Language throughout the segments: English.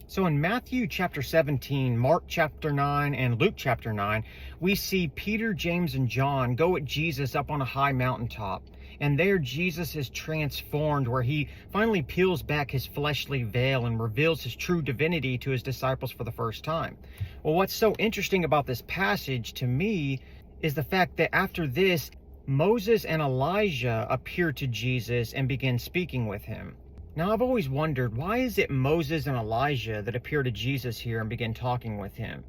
So in Matthew chapter 17, Mark chapter 9, and Luke chapter 9, we see Peter, James, and John go with Jesus up on a high mountaintop. And there Jesus is transformed, where he finally peels back his fleshly veil and reveals his true divinity to his disciples for the first time. Well, what's so interesting about this passage to me is the fact that after this, Moses and Elijah appear to Jesus and begin speaking with him. Now, I've always wondered, why is it Moses and Elijah that appear to Jesus here and begin talking with him?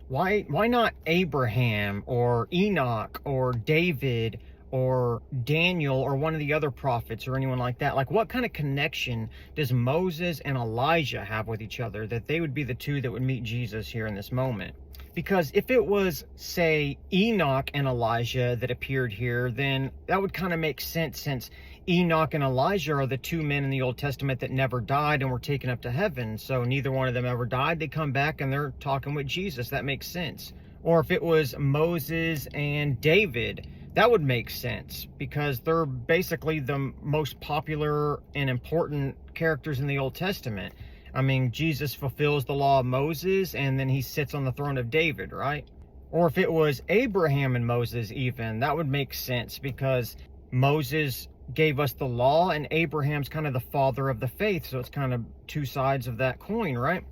Why not Abraham or Enoch or David or Daniel or one of the other prophets or anyone like that? Like, what kind of connection does Moses and Elijah have with each other that they would be the two that would meet Jesus here in this moment? Because if it was, say, Enoch and Elijah that appeared here, then that would kind of make sense, since Enoch and Elijah are the two men in the Old Testament that never died and were taken up to heaven. So neither one of them ever died. They come back and they're talking with Jesus. That makes sense. Or if it was Moses and David, that would make sense, because they're basically the most popular and important characters in the Old Testament. I mean, Jesus fulfills the law of Moses, and then he sits on the throne of David, right? Or if it was Abraham and Moses even, that would make sense, because Moses gave us the law, and Abraham's kind of the father of the faith, so it's kind of two sides of that coin, right?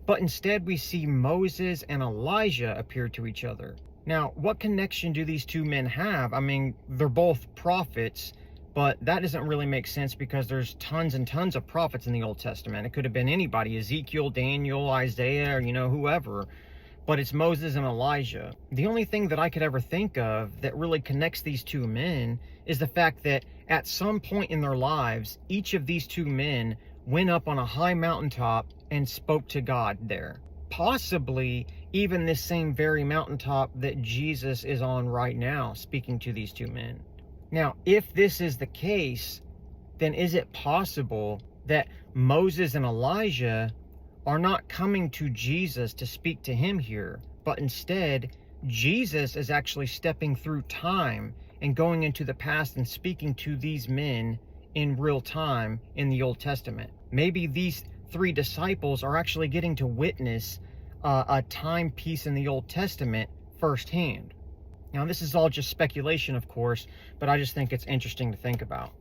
But instead, we see Moses and Elijah appear to each other. Now, what connection do these two men have? I mean, they're both prophets, but that doesn't really make sense, because there's tons and tons of prophets in the Old Testament. It could have been anybody, Ezekiel, Daniel, Isaiah, or, whoever. But it's Moses and Elijah. The only thing that I could ever think of that really connects these two men is the fact that at some point in their lives, each of these two men went up on a high mountaintop and spoke to God there. Possibly even this same very mountaintop that Jesus is on right now, speaking to these two men. Now, if this is the case, then is it possible that Moses and Elijah are not coming to Jesus to speak to him here, but instead Jesus is actually stepping through time and going into the past and speaking to these men in real time in the Old Testament? Maybe these three disciples are actually getting to witness a timepiece in the Old Testament firsthand. Now, this is all just speculation, of course, but I just think it's interesting to think about.